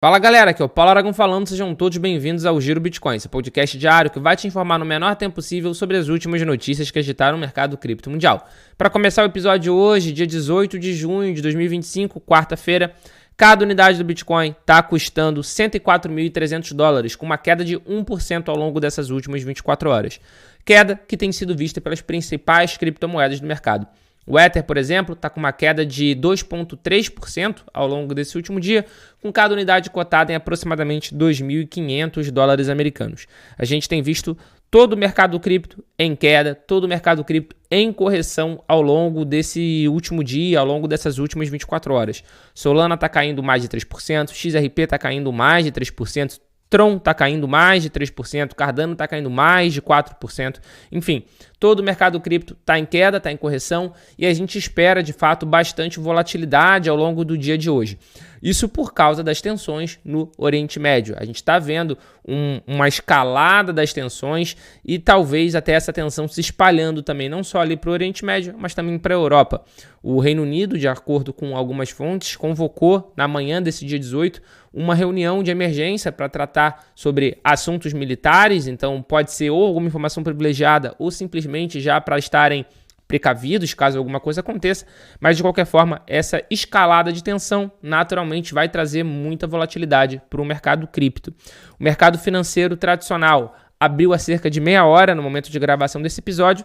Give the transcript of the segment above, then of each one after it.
Fala galera, aqui é o Paulo Aragão falando, sejam todos bem-vindos ao Giro Bitcoin, esse podcast diário que vai te informar no menor tempo possível sobre as últimas notícias que agitaram o mercado cripto mundial. Para começar o episódio de hoje, dia 18 de junho de 2025, quarta-feira, cada unidade do Bitcoin está custando $104.300, com uma queda de 1% ao longo dessas últimas 24 horas. Queda que tem sido vista pelas principais criptomoedas do mercado. O Ether, por exemplo, está com uma queda de 2,3% ao longo desse último dia, com cada unidade cotada em aproximadamente $2.500 americanos. A gente tem visto todo o mercado cripto em queda, todo o mercado cripto em correção ao longo desse último dia, ao longo dessas últimas 24 horas. Solana está caindo mais de 3%, XRP está caindo mais de 3%, Tron está caindo mais de 3%, Cardano está caindo mais de 4%, enfim, todo o mercado cripto está em queda, está em correção e a gente espera, de fato, bastante volatilidade ao longo do dia de hoje. Isso por causa das tensões no Oriente Médio. A gente está vendo uma escalada das tensões e talvez até essa tensão se espalhando também, não só ali para o Oriente Médio, mas também para a Europa. O Reino Unido, de acordo com algumas fontes, convocou na manhã desse dia 18 uma reunião de emergência para tratar sobre assuntos militares, então pode ser ou alguma informação privilegiada ou simplesmente já para estarem precavidos caso alguma coisa aconteça, mas de qualquer forma essa escalada de tensão naturalmente vai trazer muita volatilidade para o mercado cripto. O mercado financeiro tradicional abriu há cerca de meia hora no momento de gravação desse episódio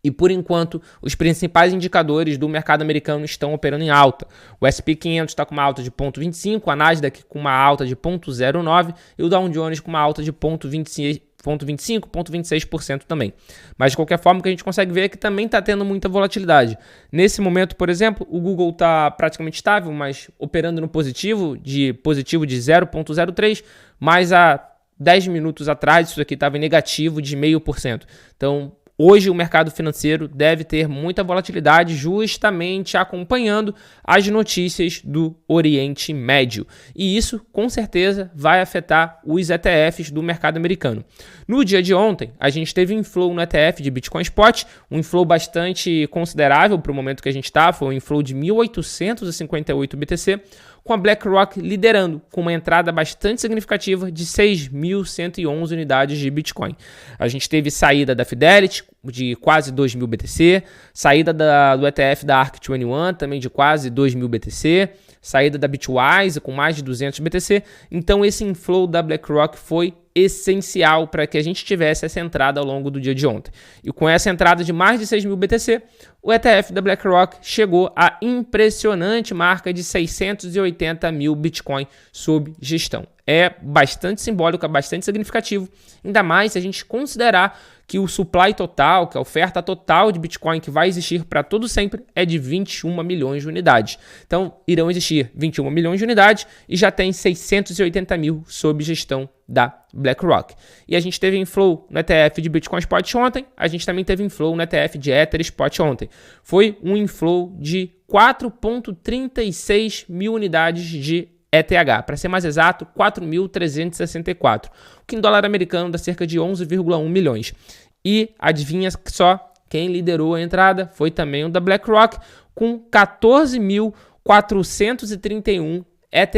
e por enquanto os principais indicadores do mercado americano estão operando em alta. O S&P 500 está com uma alta de 0,25, a Nasdaq com uma alta de 0,09 e o Dow Jones com uma alta de 0,25, 0,26% também. Mas de qualquer forma o que a gente consegue ver é que também está tendo muita volatilidade. Nesse momento, por exemplo, o Google está praticamente estável, mas operando no positivo de 0,03, mas há 10 minutos atrás isso aqui estava em negativo de 0,5%. Então, hoje o mercado financeiro deve ter muita volatilidade justamente acompanhando as notícias do Oriente Médio. E isso, com certeza, vai afetar os ETFs do mercado americano. No dia de ontem, a gente teve um inflow no ETF de Bitcoin Spot, um inflow bastante considerável para o momento que a gente está, foi um inflow de 1.858 BTC, com a BlackRock liderando, com uma entrada bastante significativa de 6.111 unidades de Bitcoin. A gente teve saída da Fidelity, de quase 2.000 BTC, saída do ETF da ARK21, também de quase 2.000 BTC, saída da Bitwise, com mais de 200 BTC. Então, esse inflow da BlackRock foi essencial para que a gente tivesse essa entrada ao longo do dia de ontem. E com essa entrada de mais de 6.000 BTC, o ETF da BlackRock chegou à impressionante marca de 680 mil Bitcoin sob gestão. É bastante simbólico, é bastante significativo, ainda mais se a gente considerar que o supply total, que a oferta total de Bitcoin que vai existir para todo sempre é de 21 milhões de unidades. Então, irão existir 21 milhões de unidades e já tem 680 mil sob gestão da BlackRock. E a gente teve inflow no ETF de Bitcoin Spot ontem, a gente também teve inflow no ETF de Ether Spot ontem. Foi um inflow de 4,36 mil unidades de ETH, para ser mais exato, 4.364, o que em dólar americano dá cerca de 11,1 milhões. E adivinha só, quem liderou a entrada foi também o da BlackRock, com 14.431 ETH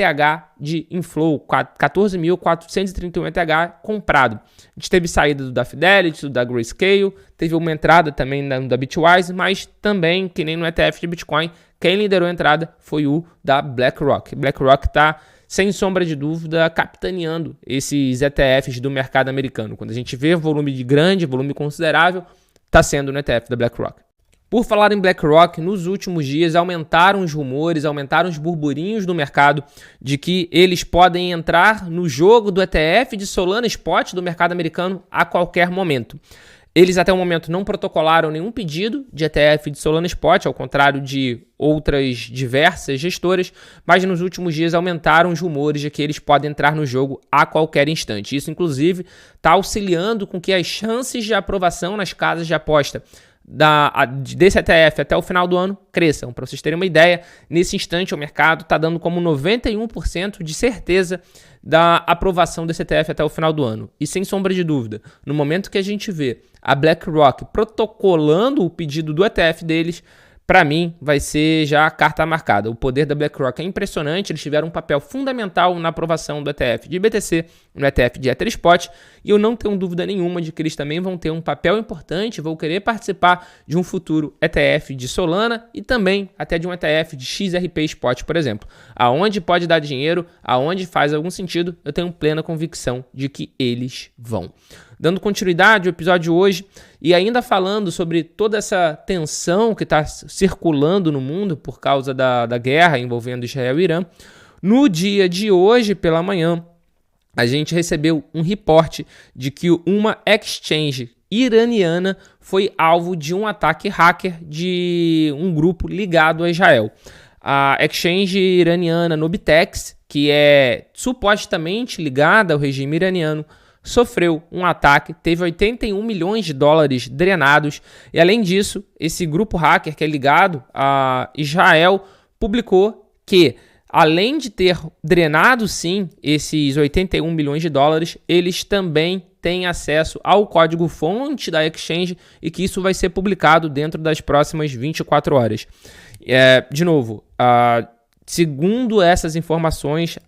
de inflow, 14.431 ETH comprado. A gente teve saída da Fidelity, da Grayscale, teve uma entrada também da Bitwise, mas também, que nem no ETF de Bitcoin, quem liderou a entrada foi o da BlackRock. BlackRock está, sem sombra de dúvida, capitaneando esses ETFs do mercado americano. Quando a gente vê volume grande, volume considerável, está sendo no ETF da BlackRock. Por falar em BlackRock, nos últimos dias aumentaram os rumores, aumentaram os burburinhos do mercado de que eles podem entrar no jogo do ETF de Solana Spot do mercado americano a qualquer momento. Eles até o momento não protocolaram nenhum pedido de ETF de Solana Spot, ao contrário de outras diversas gestoras, mas nos últimos dias aumentaram os rumores de que eles podem entrar no jogo a qualquer instante. Isso, inclusive, está auxiliando com que as chances de aprovação nas casas de aposta desse ETF até o final do ano cresçam. Para vocês terem uma ideia, nesse instante o mercado está dando como 91% de certeza da aprovação desse ETF até o final do ano. E sem sombra de dúvida, no momento que a gente vê a BlackRock protocolando o pedido do ETF deles, para mim, vai ser já a carta marcada. O poder da BlackRock é impressionante, eles tiveram um papel fundamental na aprovação do ETF de BTC, no ETF de Ether Spot, e eu não tenho dúvida nenhuma de que eles também vão ter um papel importante, vão querer participar de um futuro ETF de Solana e também até de um ETF de XRP Spot, por exemplo. Aonde pode dar dinheiro, aonde faz algum sentido, eu tenho plena convicção de que eles vão. Dando continuidade ao episódio de hoje e ainda falando sobre toda essa tensão que está circulando no mundo por causa da guerra envolvendo Israel e Irã, no dia de hoje pela manhã, a gente recebeu um reporte de que uma exchange iraniana foi alvo de um ataque hacker de um grupo ligado a Israel. A exchange iraniana Nobitex, que é supostamente ligada ao regime iraniano, sofreu um ataque, teve 81 milhões de dólares drenados e, além disso, esse grupo hacker que é ligado a Israel publicou que, além de ter drenado, sim, esses 81 milhões de dólares, eles também têm acesso ao código-fonte da exchange e que isso vai ser publicado dentro das próximas 24 horas. De novo, segundo essas informações,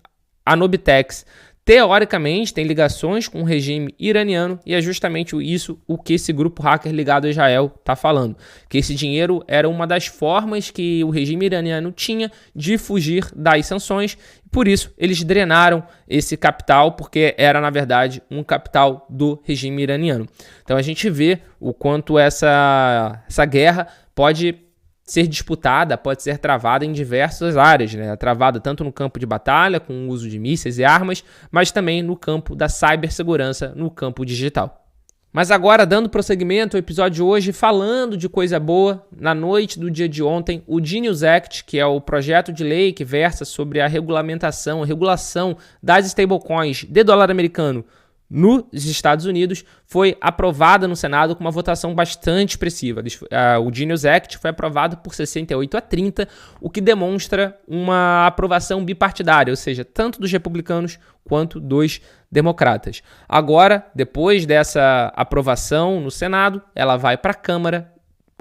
a Nobitex teoricamente tem ligações com o regime iraniano e é justamente isso o que esse grupo hacker ligado a Israel está falando. Que esse dinheiro era uma das formas que o regime iraniano tinha de fugir das sanções. Por isso, eles drenaram esse capital, porque era, na verdade, um capital do regime iraniano. Então a gente vê o quanto essa guerra pode ser disputada, pode ser travada em diversas áreas, né? Travada tanto no campo de batalha, com o uso de mísseis e armas, mas também no campo da cibersegurança, no campo digital. Mas agora, dando prosseguimento ao episódio de hoje, falando de coisa boa, na noite do dia de ontem, o Genius Act, que é o projeto de lei que versa sobre a regulação das stablecoins de dólar americano nos Estados Unidos, foi aprovada no Senado com uma votação bastante expressiva. O Genius Act foi aprovado por 68-30, o que demonstra uma aprovação bipartidária, ou seja, tanto dos republicanos quanto dos democratas. Agora, depois dessa aprovação no Senado, ela vai para a Câmara,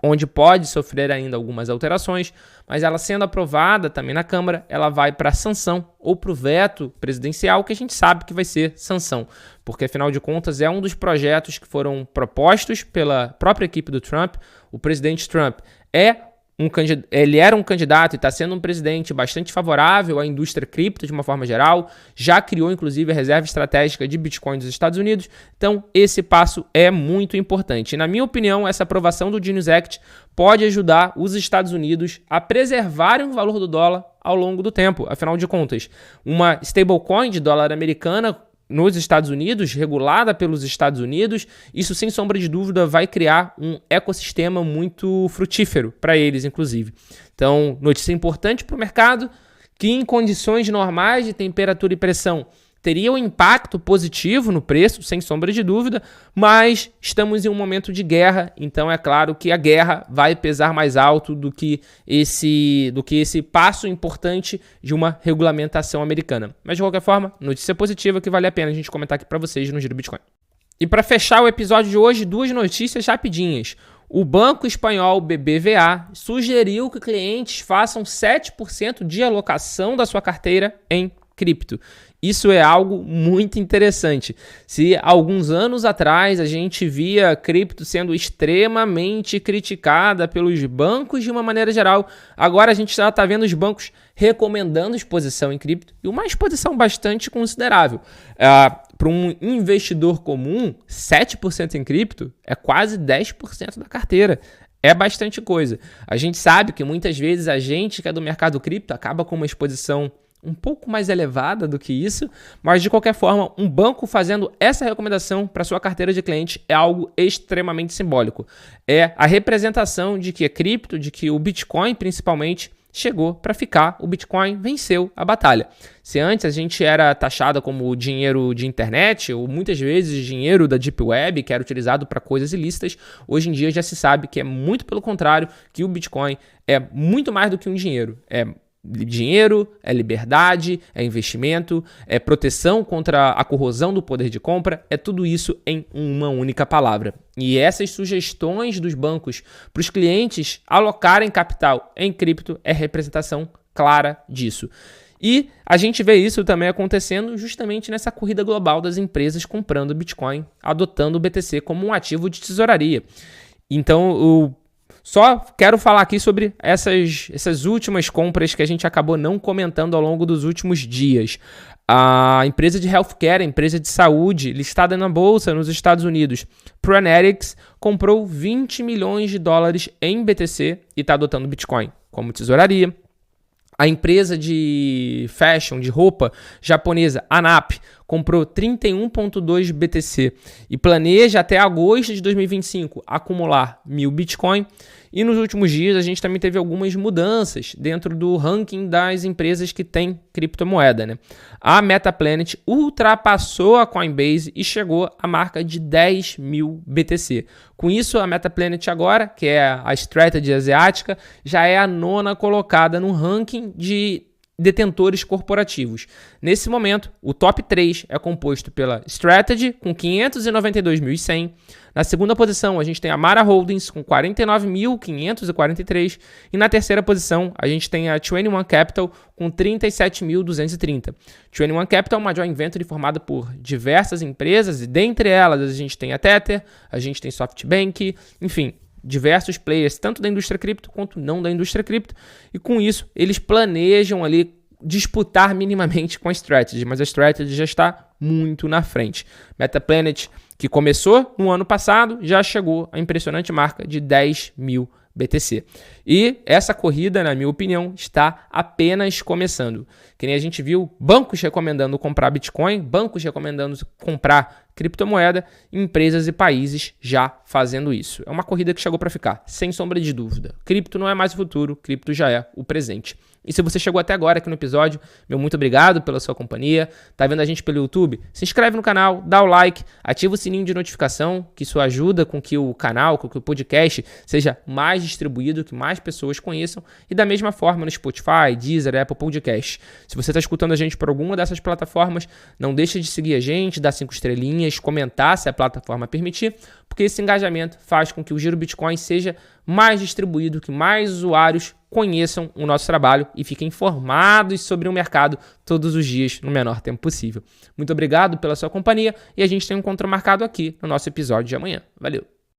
onde pode sofrer ainda algumas alterações, mas ela sendo aprovada também na Câmara, ela vai para a sanção ou para o veto presidencial, que a gente sabe que vai ser sanção, porque afinal de contas é um dos foram propostos pela própria equipe do Trump. O presidente Trump ele era um candidato e está sendo um presidente bastante favorável à indústria cripto de uma forma geral, já criou inclusive a reserva estratégica de Bitcoin dos Estados Unidos, então esse passo é muito importante. E, na minha opinião, essa aprovação do Genius Act pode ajudar os Estados Unidos a preservarem o valor do dólar ao longo do tempo. Afinal de contas, uma stablecoin de dólar americana nos Estados Unidos, regulada pelos Estados Unidos, isso sem sombra de dúvida vai criar um ecossistema muito frutífero para eles, inclusive. Então, notícia importante para o mercado, que em condições normais de temperatura e pressão teria um impacto positivo no preço, sem sombra de dúvida, mas estamos em um momento de guerra, então é claro que a guerra vai pesar mais alto do que esse passo importante de uma regulamentação americana. Mas de qualquer forma, notícia positiva que vale a pena a gente comentar aqui para vocês no Giro Bitcoin. E para fechar o episódio de hoje, duas notícias rapidinhas. O banco espanhol BBVA sugeriu que clientes façam 7% de alocação da sua carteira em cripto. Isso é algo muito interessante. Se alguns anos atrás a gente via cripto sendo extremamente criticada pelos bancos de uma maneira geral, agora a gente já está vendo os bancos recomendando exposição em cripto e uma exposição bastante considerável. Para um investidor comum, 7% em cripto é quase 10% da carteira. É bastante coisa. A gente sabe que muitas vezes a gente que é do mercado cripto acaba com uma exposição um pouco mais elevada do que isso, mas de qualquer forma, um banco fazendo essa recomendação para sua carteira de cliente é algo extremamente simbólico. É a representação de que a cripto, de que o Bitcoin principalmente chegou para ficar, o Bitcoin venceu a batalha. Se antes a gente era taxado como dinheiro de internet, ou muitas vezes dinheiro da Deep Web, que era utilizado para coisas ilícitas, hoje em dia já se sabe que é muito pelo contrário, que o Bitcoin é muito mais do que um dinheiro. É dinheiro, é liberdade, é investimento, é proteção contra a corrosão do poder de compra, é tudo isso em uma única palavra. E essas sugestões dos bancos para os clientes alocarem capital em cripto é representação clara disso. E a gente vê isso também acontecendo justamente nessa corrida global das empresas comprando Bitcoin, adotando o BTC como um ativo de tesouraria. Então, só quero falar aqui sobre essas últimas compras que a gente acabou não comentando ao longo dos últimos dias. A empresa de healthcare, a empresa de saúde, listada na bolsa nos Estados Unidos, Pronetics, comprou 20 milhões de dólares em BTC e está adotando Bitcoin como tesouraria. A empresa de fashion, de roupa japonesa, ANAP, comprou 31,2 BTC e planeja até agosto de 2025 acumular 1.000 Bitcoin. E nos últimos dias a gente também teve algumas mudanças dentro do ranking das empresas que têm criptomoeda, né? A Metaplanet ultrapassou a Coinbase e chegou à marca de 10.000 BTC. Com isso, a Metaplanet agora, que é a strategy asiática, já é a 9ª colocada no ranking de detentores corporativos. Nesse momento, o top 3 é composto pela Strategy, com 592.100. Na segunda posição, a gente tem a Mara Holdings, com 49.543. E na terceira posição, a gente tem a 21 Capital, com 37.230. 21 Capital é uma joint venture formada por diversas empresas, e dentre elas a gente tem a Tether, a gente tem SoftBank, enfim, diversos players, tanto da indústria cripto quanto não da indústria cripto, e com isso eles planejam ali disputar minimamente com a Strategy, mas a Strategy já está muito na frente. Metaplanet, que começou no ano passado, já chegou à impressionante marca de 10.000 BTC. E essa corrida, na minha opinião, está apenas começando. Que nem a gente viu bancos recomendando comprar Bitcoin, bancos recomendando comprar criptomoeda, empresas e países já fazendo isso. É uma corrida que chegou para ficar, sem sombra de dúvida. Cripto não é mais o futuro, cripto já é o presente. E se você chegou até agora aqui no episódio, meu muito obrigado pela sua companhia. Tá vendo a gente pelo YouTube? Se inscreve no canal, dá o like, ativa o sininho de notificação, que isso ajuda com que o canal, com que o podcast seja mais distribuído, que mais pessoas conheçam. E da mesma forma no Spotify, Deezer, Apple Podcast. Se você está escutando a gente por alguma dessas plataformas, não deixe de seguir a gente, dar 5 estrelinhas, comentar se a plataforma permitir, porque esse engajamento faz com que o Giro Bitcoin seja mais distribuído, que mais usuários conheçam o nosso trabalho e fiquem informados sobre o mercado todos os dias no menor tempo possível. Muito obrigado pela sua companhia e a gente tem um encontro marcado aqui no nosso episódio de amanhã. Valeu!